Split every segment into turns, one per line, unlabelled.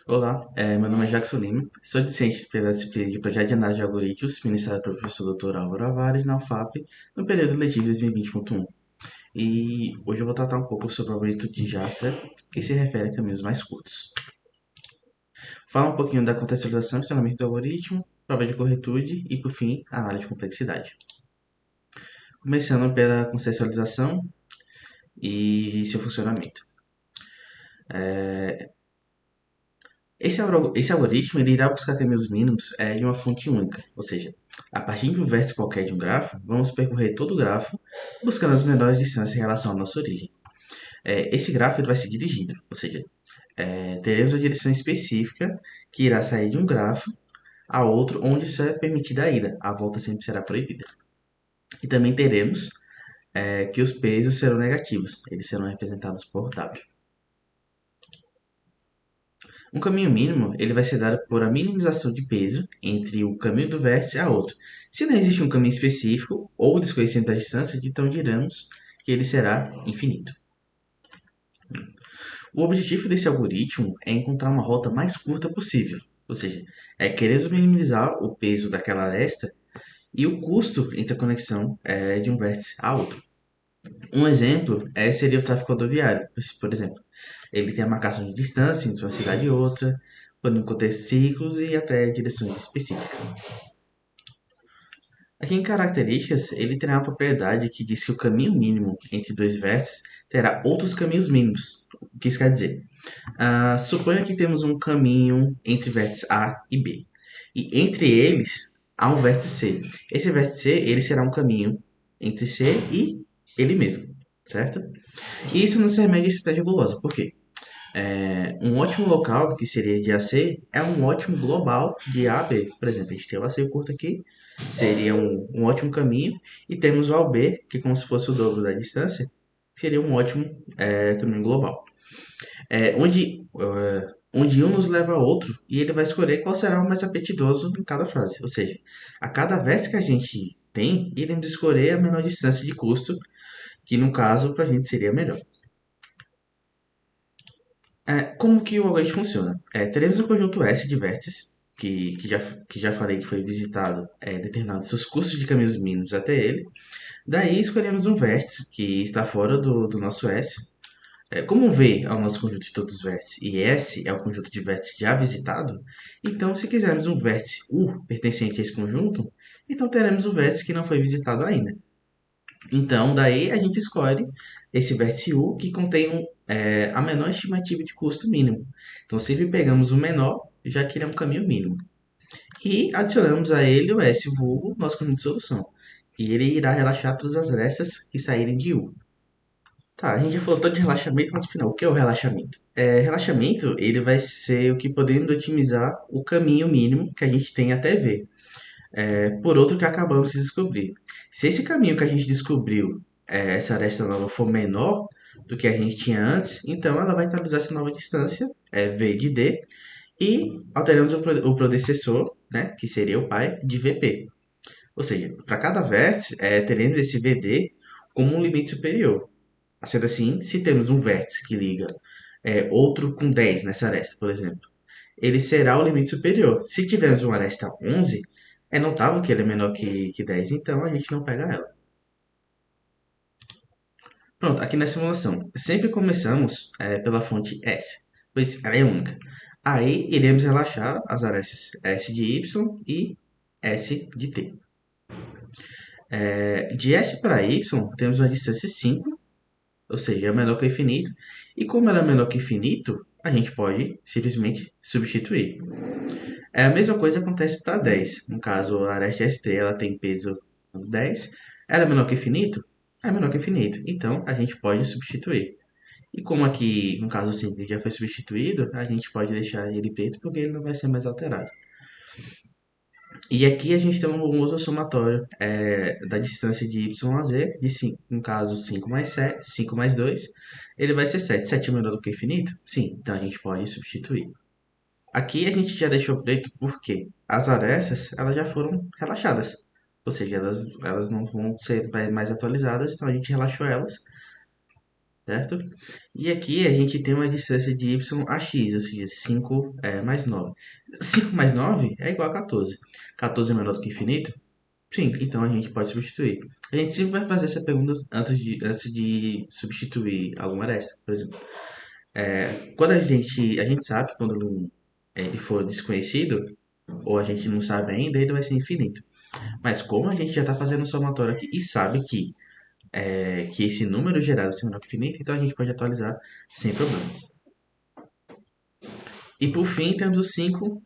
Olá, meu nome é Jackson Lima, sou discente pela disciplina de Projeto de Análise de Algoritmos, ministrada pelo professor Dr. Álvaro Avares, na UFAP, no período letivo 2020.1. E hoje eu vou tratar um pouco sobre o algoritmo de Jastra, que se refere a caminhos mais curtos. Fala um pouquinho da contextualização e funcionamento do algoritmo, prova de corretude e, por fim, a análise de complexidade. Começando pela contextualização e seu funcionamento. Esse algoritmo ele irá buscar caminhos mínimos de uma fonte única, ou seja, a partir de um vértice qualquer de um grafo, vamos percorrer todo o grafo buscando as menores distâncias em relação à nossa origem. Esse grafo ele vai ser dirigido, ou seja, teremos uma direção específica que irá sair de um grafo a outro onde isso é permitida a ida, a volta sempre será proibida. E também teremos que os pesos serão negativos, eles serão representados por W. Um caminho mínimo ele vai ser dado por a minimização de peso entre o caminho do vértice a outro. Se não existe um caminho específico ou desconhecimento da distância, então diremos que ele será infinito. O objetivo desse algoritmo é encontrar uma rota mais curta possível, ou seja, queremos minimizar o peso daquela aresta e o custo entre a conexão de um vértice a outro. Um exemplo seria o tráfego rodoviário, por exemplo. Ele tem a marcação de distância entre uma cidade e outra, podendo conter ciclos e até direções específicas. Aqui em características, ele terá uma propriedade que diz que o caminho mínimo entre dois vértices terá outros caminhos mínimos. O que isso quer dizer? Suponha que temos um caminho entre vértices A e B. E entre eles há um vértice C. Esse vértice C ele será um caminho entre C e ele mesmo, certo? E isso não se remete à estratégia gulosa. Por quê? Um ótimo local, que seria de AC, é um ótimo global de A a B. Por exemplo, a gente tem o AC curto aqui, seria um ótimo caminho, e temos o AB, que é como se fosse o dobro da distância, seria um ótimo caminho global. Onde um nos leva a outro, e ele vai escolher qual será o mais apetitoso em cada fase. Ou seja, a cada vez que a gente tem, iremos escolher a menor distância de custo, que no caso, para a gente seria melhor. Como que o algoritmo funciona? Teremos um conjunto S de vértices, que já falei que foi visitado, determinando seus custos de caminhos mínimos até ele. Daí escolhemos um vértice que está fora do nosso S. Como V é o nosso conjunto de todos os vértices e S é o conjunto de vértices já visitado, então se quisermos um vértice U pertencente a esse conjunto, então teremos o vértice que não foi visitado ainda. Então, daí a gente escolhe esse vértice U que contém a menor estimativa de custo mínimo. Então, sempre pegamos o menor, já que ele é um caminho mínimo. E adicionamos a ele o S vulgo, nosso caminho de solução. E ele irá relaxar todas as arestas que saírem de U. Tá, a gente já falou tanto de relaxamento, mas afinal, o que é o relaxamento? Relaxamento, ele vai ser o que podemos otimizar o caminho mínimo que a gente tem até V por outro que acabamos de descobrir. Se esse caminho que a gente descobriu, essa aresta nova, for menor do que a gente tinha antes, então ela vai atualizar essa nova distância, V de D, e alteramos o predecessor, né, que seria o pai, de VP. Ou seja, para cada vértice, teremos esse VD como um limite superior. Sendo assim, se temos um vértice que liga outro com 10 nessa aresta, por exemplo, ele será o limite superior. Se tivermos uma aresta 11, é notável que ele é menor que 10, então a gente não pega ela. Pronto, aqui na simulação, sempre começamos pela fonte S, pois ela é única. Aí iremos relaxar as arestas S de Y e S de T. De S para Y, temos uma distância 5, ou seja, é menor que o infinito. E como ela é menor que o infinito, a gente pode simplesmente substituir. A mesma coisa acontece para 10. No caso, a aresta ST ela tem peso 10. Ela é menor que infinito? É menor que infinito. Então, a gente pode substituir. E como aqui, no caso simples, já foi substituído, a gente pode deixar ele preto porque ele não vai ser mais alterado. E aqui a gente tem um outro somatório da distância de y a z, de 5, no caso 5 mais 7, 5 mais 2, ele vai ser 7. 7 é menor do que infinito? Sim, então a gente pode substituir. Aqui a gente já deixou preto porque as arestas elas já foram relaxadas. Ou seja, elas não vão ser mais atualizadas, então a gente relaxou elas. certo? E aqui a gente tem uma distância de y a x, ou seja, 5 mais 9. 5 mais 9 é igual a 14. 14 é menor do que infinito? Sim, então a gente pode substituir. A gente sempre vai fazer essa pergunta antes de substituir alguma dessas. Por exemplo, quando a gente sabe que quando ele for desconhecido, ou a gente não sabe ainda, ele vai ser infinito. Mas como a gente já está fazendo o somatório aqui e sabe que esse número gerado é menor que infinito, então a gente pode atualizar sem problemas. E por fim, temos o 5,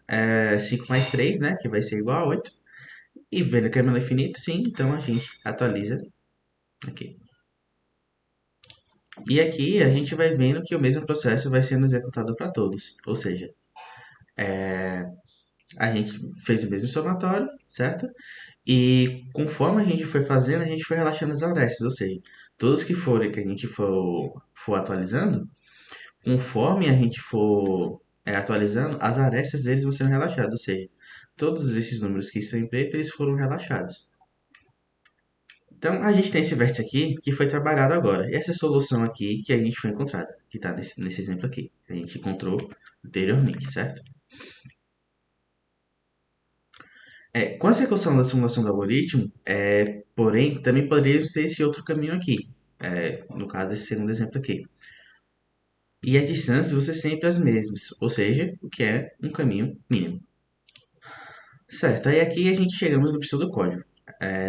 5 mais 3, né, que vai ser igual a 8. E vendo que é menor que infinito, sim, então a gente atualiza aqui. E aqui a gente vai vendo que o mesmo processo vai sendo executado para todos. Ou seja, a gente fez o mesmo somatório, certo? E conforme a gente foi fazendo, a gente foi relaxando as arestas. Ou seja, todos que a gente for atualizando, conforme a gente for atualizando, as arestas deles vão sendo relaxadas. Ou seja, todos esses números que estão em preto, eles foram relaxados. Então, a gente tem esse vértice aqui que foi trabalhado agora. E essa solução aqui que a gente foi encontrada, que está nesse exemplo aqui, que a gente encontrou anteriormente, certo? Com a execução da simulação do algoritmo, porém, também poderíamos ter esse outro caminho aqui. No caso, esse segundo exemplo aqui. E as distâncias vão ser sempre as mesmas, ou seja, o que é um caminho mínimo. Certo, aí aqui a gente chegamos no pseudocódigo.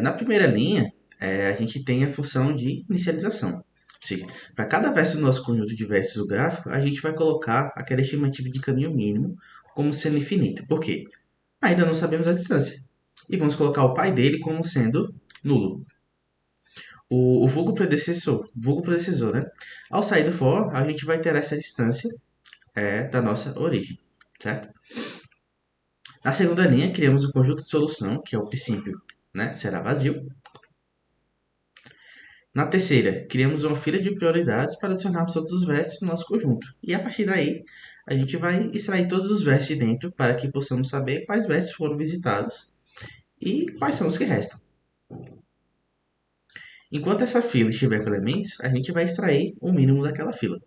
Na primeira linha, a gente tem a função de inicialização. Ou seja, para cada verso do nosso conjunto de versos do gráfico, a gente vai colocar aquela estimativa de caminho mínimo como sendo infinito. Por quê? Ainda não sabemos a distância. E vamos colocar o pai dele como sendo nulo. O vulgo predecessor, né? Ao sair do for, a gente vai ter essa distância da nossa origem, certo? Na segunda linha, criamos o conjunto de solução, que é o princípio, né? Será vazio. Na terceira, criamos uma fila de prioridades para adicionarmos todos os versos no nosso conjunto. E a partir daí, a gente vai extrair todos os versos de dentro para que possamos saber quais versos foram visitados e quais são os que restam. Enquanto essa fila estiver com elementos, a gente vai extrair o mínimo daquela fila.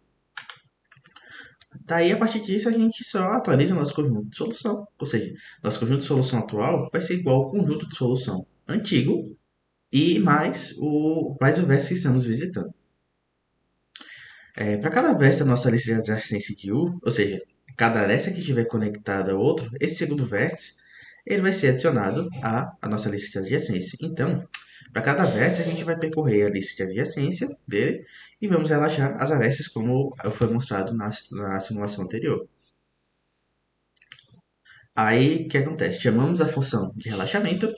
Daí, a partir disso, a gente só atualiza o nosso conjunto de solução. Ou seja, nosso conjunto de solução atual vai ser igual ao conjunto de solução antigo e mais o verso que estamos visitando. Para cada verso da nossa lista de adjacência de U, ou seja, cada aresta que estiver conectada a outro, esse segundo vértice ele vai ser adicionado à nossa lista de adjacência. Então, para cada vértice, a gente vai percorrer a lista de adjacência dele e vamos relaxar as arestas como foi mostrado na simulação anterior. Aí, o que acontece? Chamamos a função de relaxamento.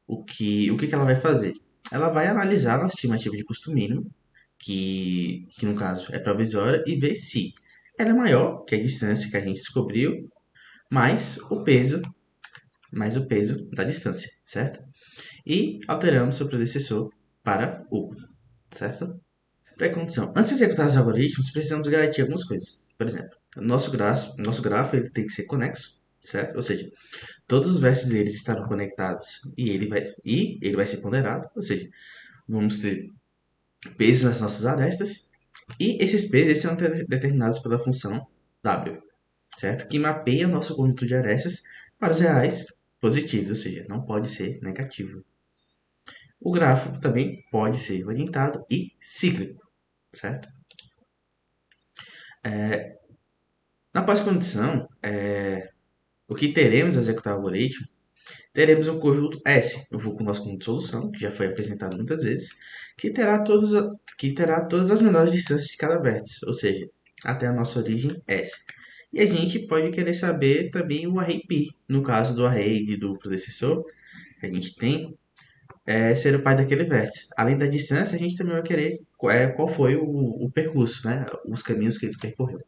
O que ela vai fazer? Ela vai analisar a nossa estimativa de custo mínimo, que no caso é provisória, e ver se ela é maior que a distância que a gente descobriu, mais o peso da distância, certo? E alteramos seu predecessor para U, certo? Pré-condição. Antes de executar os algoritmos, precisamos garantir algumas coisas. Por exemplo, o nosso grafo ele tem que ser conexo, certo? Ou seja, todos os versos deles estarão conectados e ele vai ser ponderado, ou seja, vamos ter pesos nas nossas arestas e esses pesos eles são determinados pela função W, certo? Que mapeia o nosso conjunto de arestas para os reais positivos, ou seja, não pode ser negativo. O gráfico também pode ser orientado e cíclico, certo? Na pós-condição, o que teremos ao executar o algoritmo, teremos um conjunto S, eu vou com o nosso conjunto de solução, que já foi apresentado muitas vezes, que terá todas as menores distâncias de cada vértice, ou seja, até a nossa origem S. E a gente pode querer saber também o array π, no caso do array de duplo predecessor, que a gente tem, ser o pai daquele vértice. Além da distância, a gente também vai querer qual foi o percurso, né? Os caminhos que ele percorreu.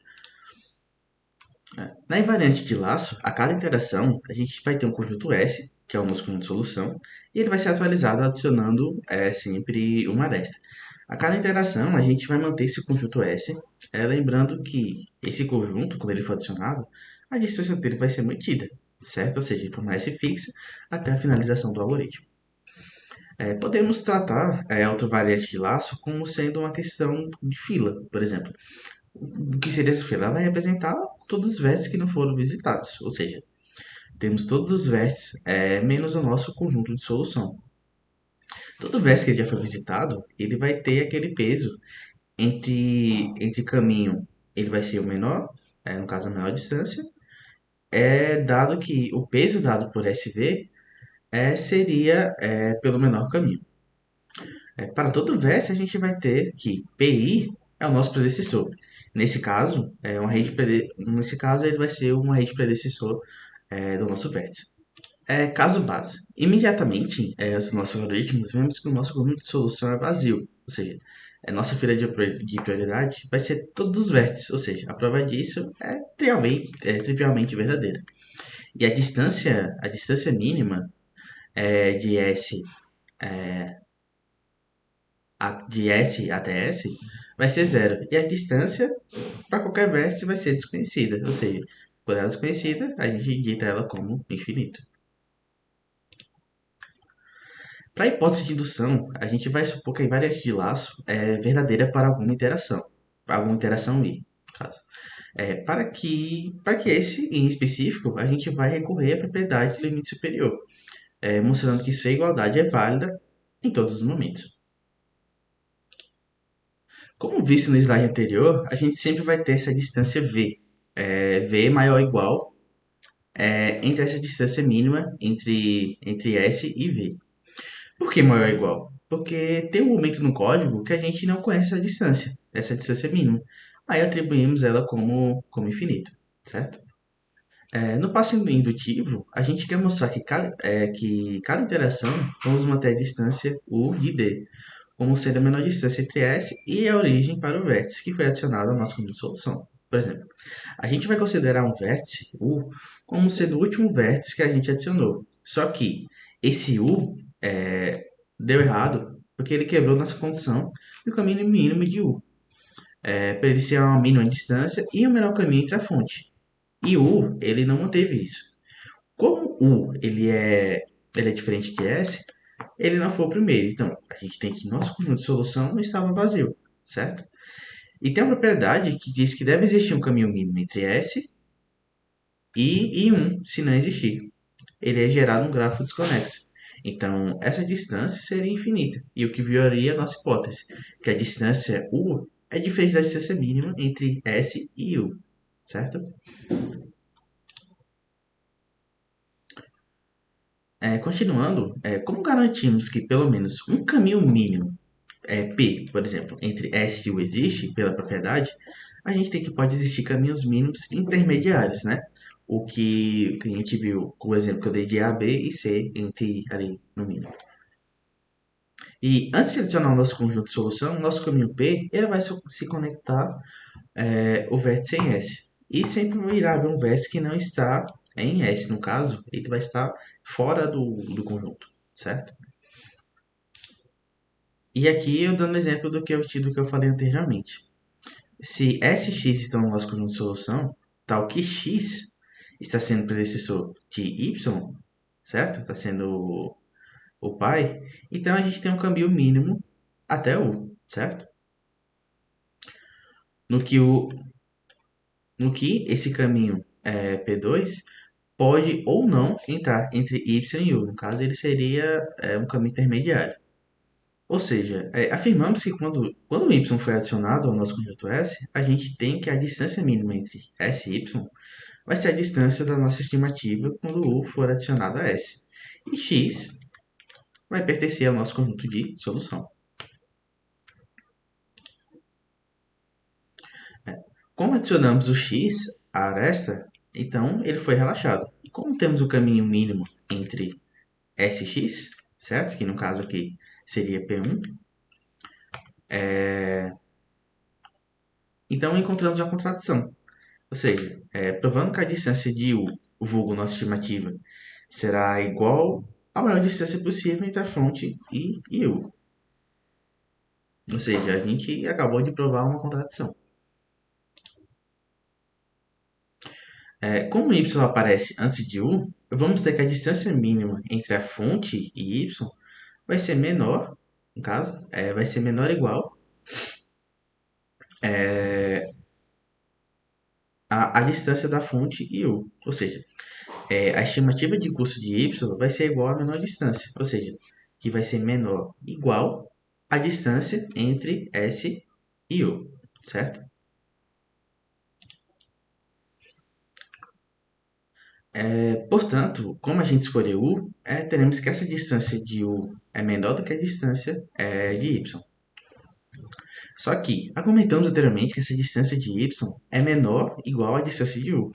Na invariante de laço, a cada interação, a gente vai ter um conjunto S, que é o nosso conjunto de solução, e ele vai ser atualizado adicionando sempre uma aresta. A cada interação, a gente vai manter esse conjunto S, lembrando que esse conjunto, quando ele for adicionado, a distância dele vai ser mantida, certo? Ou seja, ele permanece fixa até a finalização do algoritmo. Podemos tratar a autovariante de laço como sendo uma questão de fila, por exemplo. O que seria essa fila? Ela vai representar todos os vértices que não foram visitados, ou seja, temos todos os vértices menos o nosso conjunto de solução. Todo vértice que já foi visitado, ele vai ter aquele peso entre caminho, ele vai ser o menor, no caso a menor distância, dado que o peso dado por SV seria pelo menor caminho. Para todo vértice, a gente vai ter que PI é o nosso predecessor. Nesse caso, nesse caso ele vai ser uma rede predecessor do nosso vértice. Caso base. Imediatamente, os nossos algoritmos, vemos que o nosso conjunto de solução é vazio. Ou seja, a nossa fila de prioridade vai ser todos os vértices. Ou seja, a prova disso trivialmente verdadeira. E a distância mínima de S até S vai ser zero. E a distância para qualquer vértice vai ser desconhecida. Ou seja, por ela desconhecida, a gente dita ela como infinito. Para a hipótese de indução, a gente vai supor que a invariante de laço é verdadeira para alguma interação I, no caso. Para que esse, em específico, a gente vai recorrer à propriedade do limite superior, mostrando que sua igualdade é válida em todos os momentos. Como visto no slide anterior, a gente sempre vai ter essa distância V, V maior ou igual entre essa distância mínima entre S e V. Por que maior ou igual? Porque tem um momento no código que a gente não conhece essa distância mínima. Aí atribuímos ela como infinito, certo? No passo indutivo, a gente quer mostrar que cada interação vamos manter a distância U de D, como sendo a menor distância entre S e a origem para o vértice que foi adicionado ao nosso conjunto de solução. Por exemplo, a gente vai considerar um vértice U como sendo o último vértice que a gente adicionou. Só que esse U deu errado porque ele quebrou nossa condição do caminho mínimo de U. Para ele ser uma mínima distância e o menor caminho entre a fonte. E U, ele não manteve isso. Como U ele é diferente de S, ele não foi o primeiro. Então, a gente tem que nosso conjunto de solução não estava vazio, certo? E tem uma propriedade que diz que deve existir um caminho mínimo entre S e I1, se não existir. Ele é gerado um grafo desconexo. Então, essa distância seria infinita, e o que violaria a nossa hipótese, que a distância U é diferente da distância mínima entre S e U, certo? Continuando, como garantimos que pelo menos um caminho mínimo P, por exemplo, entre S e U existe pela propriedade, a gente tem que pode existir caminhos mínimos intermediários, né? O que a gente viu com o exemplo que eu dei de A, B e C entre ali no mínimo. E antes de adicionar o nosso conjunto de solução, o nosso caminho P ele vai se conectar o vértice em S. E sempre irá haver um vértice que não está em S, no caso, ele vai estar fora do conjunto, certo? E aqui eu dando exemplo do que eu falei anteriormente. Se SX estão no nosso conjunto de solução, tal que X está sendo predecessor de Y, certo? Está sendo o pai. Então a gente tem um caminho mínimo até U, certo? No que, o, no que esse caminho P2 pode ou não entrar entre Y e U. No caso, ele seria um caminho intermediário. Ou seja, afirmamos que quando o y foi adicionado ao nosso conjunto S, a gente tem que a distância mínima entre S e y vai ser a distância da nossa estimativa quando U for adicionado a S. E x vai pertencer ao nosso conjunto de solução. Como adicionamos o x à aresta, então ele foi relaxado. E como temos o caminho mínimo entre S e x, certo? Que no caso aqui seria P1, então encontramos uma contradição. Ou seja, provando que a distância de U, vulgo nossa estimativa, será igual à maior distância possível entre a fonte e U. Ou seja, a gente acabou de provar uma contradição. Como Y aparece antes de U, vamos ter que a distância mínima entre a fonte e Y vai ser menor, no caso, vai ser menor ou igual à distância da fonte e u. Ou seja, a estimativa de custo de y vai ser igual à menor distância. Ou seja, que vai ser menor igual à distância entre S e u, certo? Portanto, como a gente escolheu u, teremos que essa distância de u é menor do que a distância de y. Só que, argumentamos anteriormente que essa distância de y é menor ou igual à distância de u.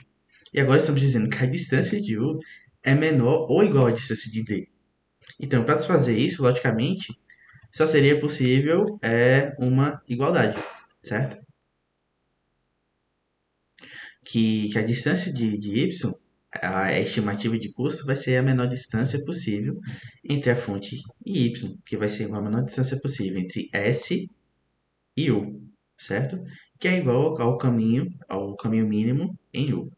E agora estamos dizendo que a distância de u é menor ou igual à distância de d. Então, para se fazer isso, logicamente, só seria possível uma igualdade, certo? Que a distância de y, a estimativa de custo, vai ser a menor distância possível entre a fonte e y, que vai ser igual à menor distância possível entre S e U, certo? Que é igual ao caminho mínimo em U.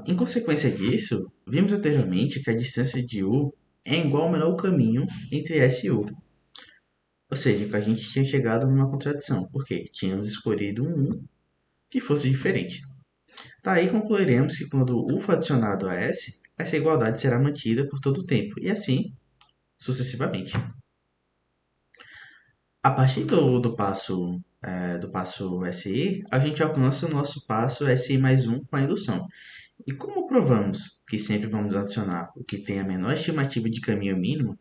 Em consequência disso, vimos anteriormente que a distância de U é igual ao menor caminho entre S e U. Ou seja, que a gente tinha chegado numa contradição, porque tínhamos escolhido um U que fosse diferente. Daí concluiremos que quando U for adicionado a S, essa igualdade será mantida por todo o tempo, e assim sucessivamente. A partir do passo SI, a gente alcança o nosso passo SI mais 1 com a indução. E como provamos que sempre vamos adicionar o que tem a menor estimativa de caminho mínimo,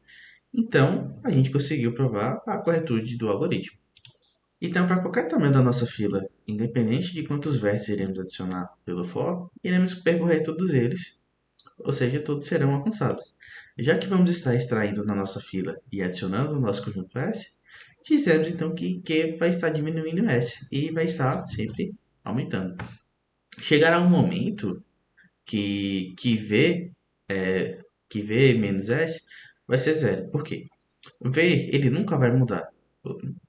então a gente conseguiu provar a corretude do algoritmo. Então, para qualquer tamanho da nossa fila, independente de quantos vértices iremos adicionar pelo for, iremos percorrer todos eles, ou seja, todos serão alcançados. Já que vamos estar extraindo na nossa fila e adicionando no nosso conjunto S, dizemos então que Q vai estar diminuindo S e vai estar sempre aumentando. Chegará um momento que que V menos S vai ser zero. Por quê? V ele nunca vai mudar.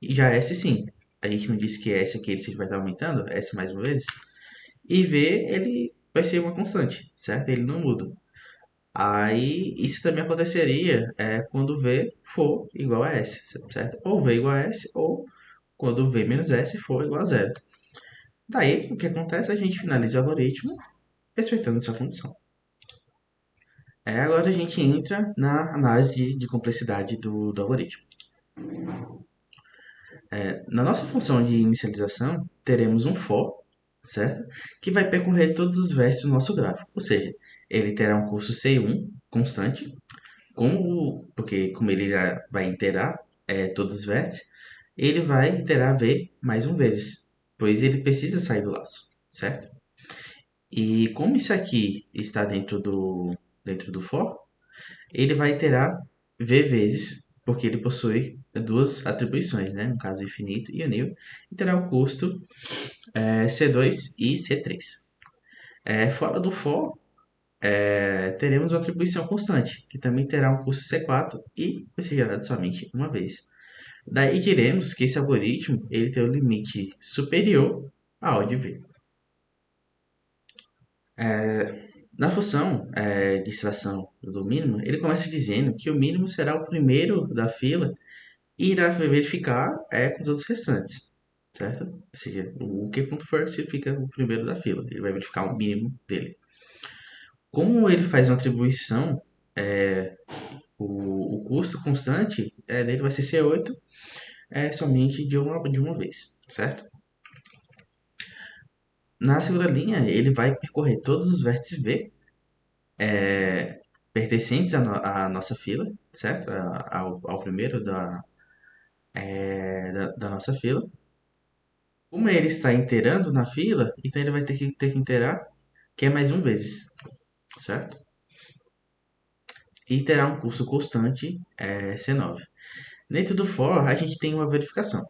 E já S sim. A gente não disse que S aqui ele vai estar aumentando, S mais uma vez. E V ele vai ser uma constante, certo? Ele não muda. Aí isso também aconteceria quando V for igual a S, certo? Ou V igual a S, ou quando V menos S for igual a zero. Daí o que acontece? A gente finaliza o algoritmo respeitando essa condição. Agora a gente entra na análise de complexidade do algoritmo. Na nossa função de inicialização, teremos um for, certo? Que vai percorrer todos os vértices do nosso gráfico. Ou seja, ele terá um curso C1 constante, porque como ele já vai iterar todos os vértices, ele vai iterar V mais um vezes, pois ele precisa sair do laço, certo? E como isso aqui está dentro do for, ele vai iterar V vezes, porque ele possui duas atribuições, né? No caso, o infinito e o nil, e terá o custo C2 e C3. Fora do for, teremos uma atribuição constante, que também terá um custo C4 e vai ser gerado somente uma vez. Daí diremos que esse algoritmo ele tem um limite superior ao de V. Na função de extração do mínimo, ele começa dizendo que o mínimo será o primeiro da fila e irá verificar com os outros restantes, certo? Ou seja, o Q.first fica o primeiro da fila, ele vai verificar o mínimo dele. Como ele faz uma atribuição, o custo constante dele vai ser C8 somente de uma vez, certo? Na segunda linha, ele vai percorrer todos os vértices V pertencentes à nossa fila, certo? Ao primeiro da nossa fila. Como ele está inteirando na fila, então ele vai ter que inteirar que é mais um vezes, certo? E terá um custo constante C9. Dentro do for, a gente tem uma verificação.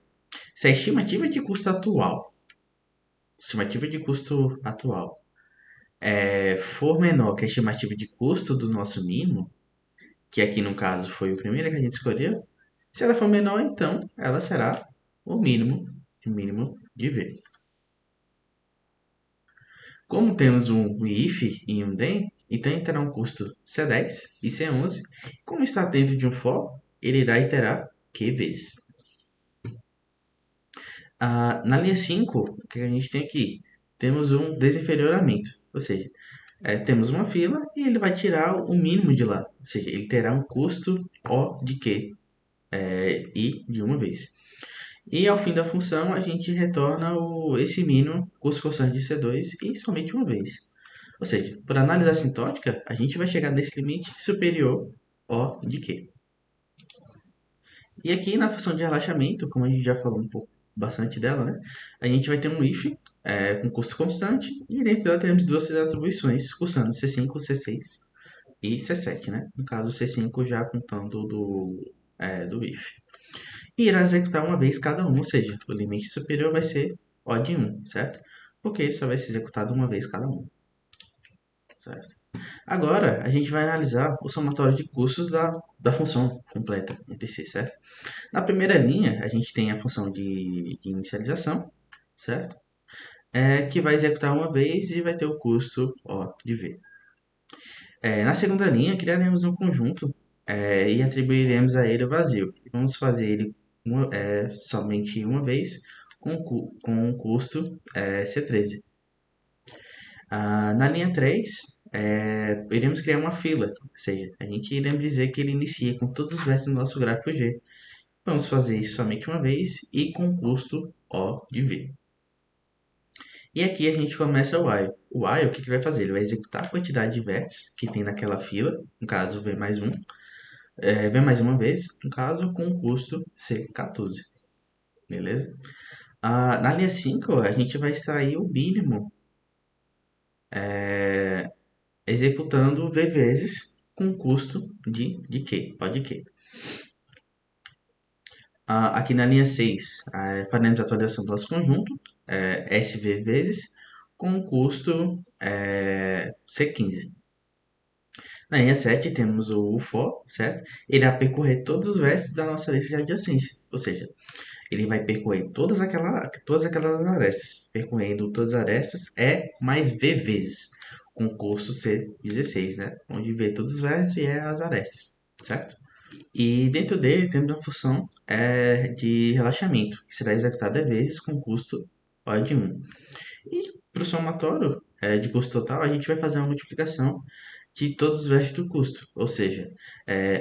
Se a estimativa de custo atual for menor que a estimativa de custo do nosso mínimo, que aqui no caso foi o primeiro que a gente escolheu, se ela for menor, então ela será o mínimo de V. Como temos um if e um then, então terá um custo C10 e C11. Como está dentro de um for, ele irá iterar Q vezes. Na linha 5, o que a gente tem aqui? Temos um desinferioramento, ou seja, temos uma fila e ele vai tirar o mínimo de lá, ou seja, ele terá um custo O de Q, I de uma vez. E ao fim da função, a gente retorna esse mínimo, custo constante de C2, e somente uma vez. Ou seja, por análise assintótica, a gente vai chegar nesse limite superior O de Q. E aqui na função de relaxamento, como a gente já falou um pouco bastante dela, né? A gente vai ter um if com custo constante e dentro dela temos duas atribuições custando C5, C6 e C7, né? No caso, C5 já contando do if. E irá executar uma vez cada um, ou seja, o limite superior vai ser O de 1, certo? Porque só vai ser executado uma vez cada um, certo? Agora, a gente vai analisar o somatório de custos da função completa entre si, certo? Na primeira linha, a gente tem a função de inicialização, certo? Que vai executar uma vez e vai ter o custo O de V. Na segunda linha, criaremos um conjunto e atribuiremos a ele o vazio. Vamos fazer ele somente uma vez com um custo C13. Na linha 3, iremos criar uma fila, ou seja, a gente iremos dizer que ele inicia com todos os versos do nosso gráfico G. Vamos fazer isso somente uma vez e com custo O de V. E aqui a gente começa o while. O while, o que vai fazer? Ele vai executar a quantidade de vértices que tem naquela fila, no caso V mais um, V mais uma vez, no caso com o custo C14. Beleza? Na linha 5, a gente vai extrair o mínimo executando V vezes com custo de Q, O de Q. Aqui na linha 6, faremos a atualização do nosso conjunto, SV vezes, com custo C15. Na linha 7 temos o for, certo? Ele vai percorrer todos os versos da nossa lista de adjacência, ou seja, ele vai percorrer todas aquelas arestas. Percorrendo todas as arestas mais V vezes, com custo C16, né? Onde V todos os versos e as arestas, certo? E dentro dele temos uma função de relaxamento, que será executada vezes com custo O de 1. E para o somatório de custo total, a gente vai fazer uma multiplicação de todos os versos do custo, ou seja,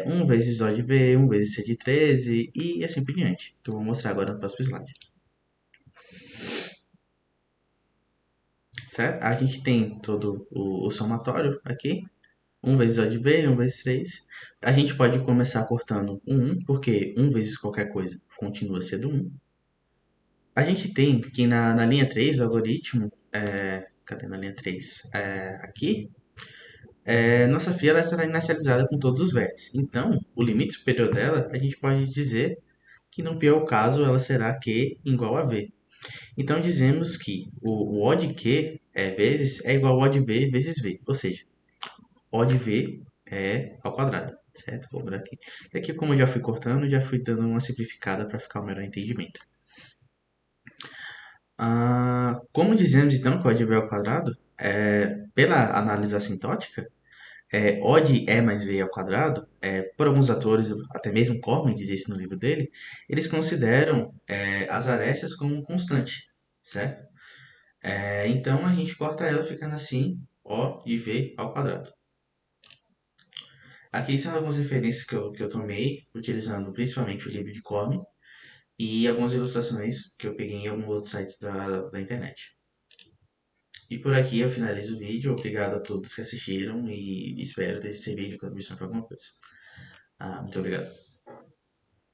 1 vezes O de V, 1 vezes C de 13 e assim por diante, que eu vou mostrar agora no próximo slide. Certo? A gente tem todo o somatório aqui, 1 vezes O de V, 1 vezes 3. A gente pode começar cortando o 1, porque 1 vezes qualquer coisa continua sendo 1. A gente tem que na linha 3 do algoritmo, cadê na linha 3? Aqui, nossa fila será inicializada com todos os vértices. Então, o limite superior dela, a gente pode dizer que no pior caso ela será Q igual a V. Então, dizemos que o O de Q vezes é igual ao O de V vezes V, ou seja, O de V ao quadrado, certo? Vou mudar aqui. E aqui, como eu já fui cortando, já fui dando uma simplificada para ficar o melhor entendimento. Como dizemos então que o O de V ao quadrado, pela análise assintótica, O de E mais V ao quadrado, por alguns autores, até mesmo Corman diz isso no livro dele, eles consideram as arestas como constante, certo? Então a gente corta ela ficando assim, O de V ao quadrado. Aqui são algumas referências que eu tomei, utilizando principalmente o livro de Corman e algumas ilustrações que eu peguei em alguns outros sites da internet. E por aqui eu finalizo o vídeo. Obrigado a todos que assistiram e espero ter servido de contribuição para alguma coisa. Muito obrigado.